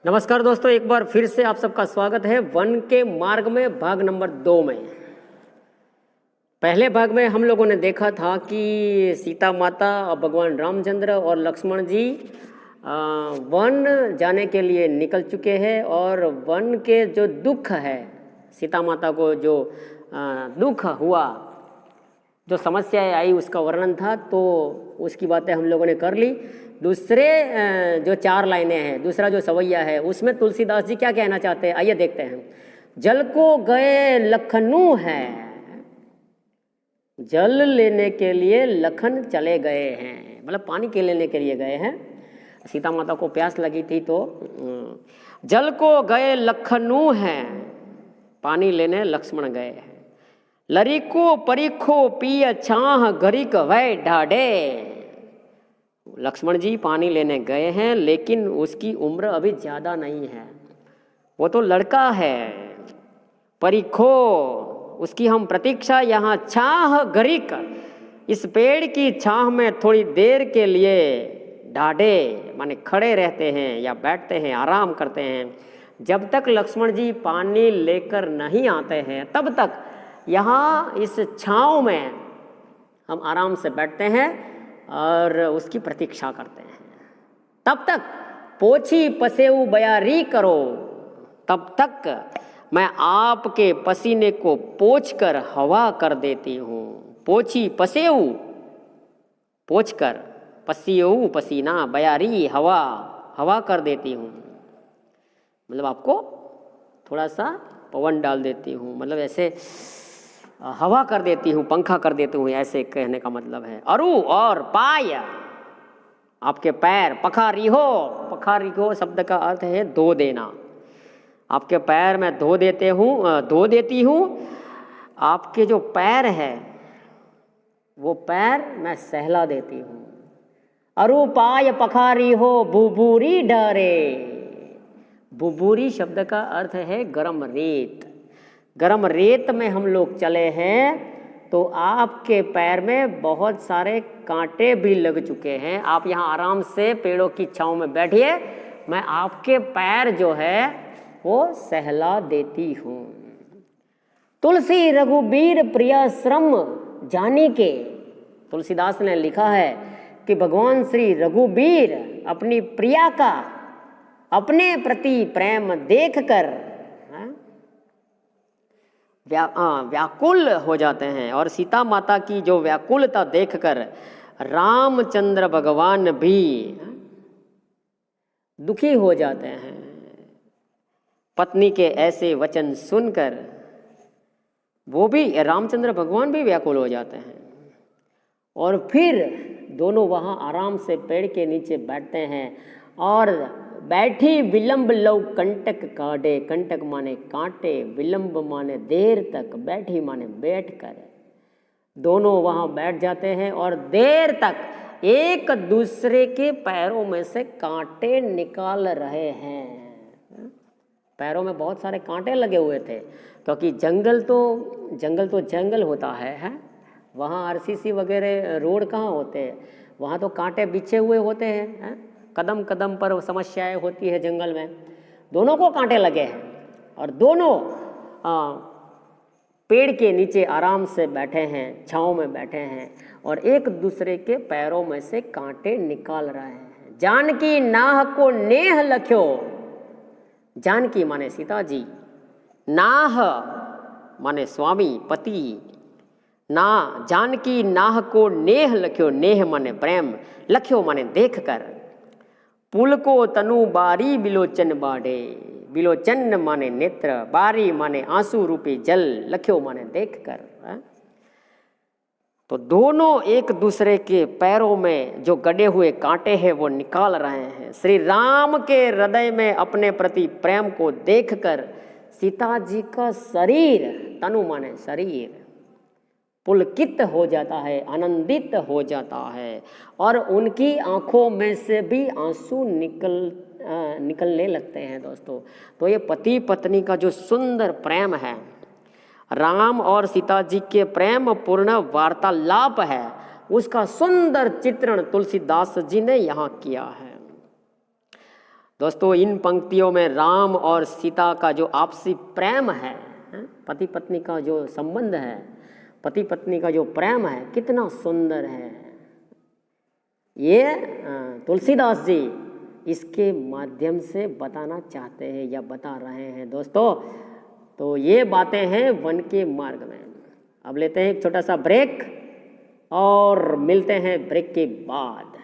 नमस्कार दोस्तों, एक बार फिर से आप सबका स्वागत है वन के मार्ग में भाग नंबर 2 में। पहले भाग में हम लोगों ने देखा था कि सीता माता और भगवान रामचंद्र और लक्ष्मण जी वन जाने के लिए निकल चुके हैं और वन के जो दुख है, सीता माता को जो दुख हुआ, जो समस्याएं आई, उसका वर्णन था। तो उसकी बातें हम लोगों ने कर ली। दूसरे जो 4 लाइनें हैं, दूसरा जो सवैया है, उसमें तुलसीदास जी क्या कहना चाहते हैं, आइए देखते हैं। जल को गए लखनऊ है, जल लेने के लिए लखन चले गए हैं, मतलब पानी के लेने के लिए गए हैं। सीता माता को प्यास लगी थी तो जल को गए लखनऊ है, पानी लेने लक्ष्मण गए हैं। लरीको परीखो पिय छाह घरिक वै ढाढ़े, लक्ष्मण जी पानी लेने गए हैं, लेकिन उसकी उम्र अभी ज़्यादा नहीं है, वो तो लड़का है। परीखो, उसकी हम प्रतीक्षा यहाँ छाह घरिक, इस पेड़ की छाह में थोड़ी देर के लिए ढाढ़े माने खड़े रहते हैं या बैठते हैं, आराम करते हैं। जब तक लक्ष्मण जी पानी लेकर नहीं आते हैं तब तक यहाँ इस छाँव में हम आराम से बैठते हैं और उसकी प्रतीक्षा करते हैं। तब तक पोछी पसेऊ बयारी करो, तब तक मैं आपके पसीने को पोंछकर हवा कर देती हूँ। पोछी पसेऊ, पोंछकर, पसीऊ पसीना, बयारी हवा, हवा कर देती हूँ, मतलब आपको थोड़ा सा पवन डाल देती हूँ, मतलब ऐसे हवा कर देती हूँ, पंखा कर देती हूँ, ऐसे कहने का मतलब है। अरु और पाय, आपके पैर। पखारी हो, पखारी हो शब्द का अर्थ है धो देना। आपके पैर मैं धो देती हूँ। आपके जो पैर है वो पैर मैं सहला देती हूँ। अरु पाय पखारी हो बुबूरी डरे, बुबूरी शब्द का अर्थ है गरम रेत। गरम रेत में हम लोग चले हैं तो आपके पैर में बहुत सारे कांटे भी लग चुके हैं। आप यहाँ आराम से पेड़ों की छाँव में बैठिए, मैं आपके पैर जो है वो सहला देती हूँ। तुलसी रघुबीर प्रिय श्रम जानी के, तुलसीदास ने लिखा है कि भगवान श्री रघुबीर अपनी प्रिया का अपने प्रति प्रेम देखकर व्याकुल हो जाते हैं, और सीता माता की जो व्याकुलता देखकर रामचंद्र भगवान भी दुखी हो जाते हैं। पत्नी के ऐसे वचन सुनकर वो भी, रामचंद्र भगवान भी व्याकुल हो जाते हैं। और फिर दोनों वहाँ आराम से पेड़ के नीचे बैठते हैं और बैठी विलंब लव कंटक काटे, कंटक माने कांटे, विलंब माने देर तक, बैठी माने बैठकर। दोनों वहाँ बैठ जाते हैं और देर तक एक दूसरे के पैरों में से कांटे निकाल रहे हैं। पैरों में बहुत सारे कांटे लगे हुए थे, क्योंकि जंगल तो जंगल होता है? वहाँ आरसीसी वगैरह रोड कहाँ होते हैं, वहाँ तो कांटे बिछे हुए होते हैं। कदम कदम पर समस्याएं होती है जंगल में। दोनों को कांटे लगे हैं और दोनों पेड़ के नीचे आराम से बैठे हैं, छाँव में बैठे हैं और एक दूसरे के पैरों में से कांटे निकाल रहे हैं। जानकी नाह को नेह लख्यो, जानकी माने सीता जी, नाह माने स्वामी पति, ना जानकी नाह को नेह लख्यो, नेह माने प्रेम, लख्यो माने देख कर। पुल को तनु बारी बिलोचन बाढ़े, बिलोचन माने नेत्र, बारी माने आंसू रूपी जल, लख्यो माने देख कर। तो दोनों एक दूसरे के पैरों में जो गड़े हुए कांटे हैं वो निकाल रहे हैं। श्री राम के हृदय में अपने प्रति प्रेम को देखकर सीता जी का शरीर, तनु माने शरीर, पुलकित हो जाता है, आनंदित हो जाता है और उनकी आंखों में से भी आंसू निकलने लगते हैं दोस्तों। तो ये पति पत्नी का जो सुंदर प्रेम है, राम और सीता जी के प्रेम पूर्ण वार्तालाप है, उसका सुंदर चित्रण तुलसीदास जी ने यहाँ किया है। दोस्तों इन पंक्तियों में राम और सीता का जो आपसी प्रेम है, पति पत्नी का जो संबंध है, पति पत्नी का जो प्रेम है, कितना सुंदर है। ये तुलसीदास जी इसके माध्यम से बताना चाहते हैं या बता रहे हैं दोस्तों। तो ये बातें हैं वन के मार्ग में। अब लेते हैं एक छोटा सा ब्रेक और मिलते हैं ब्रेक के बाद।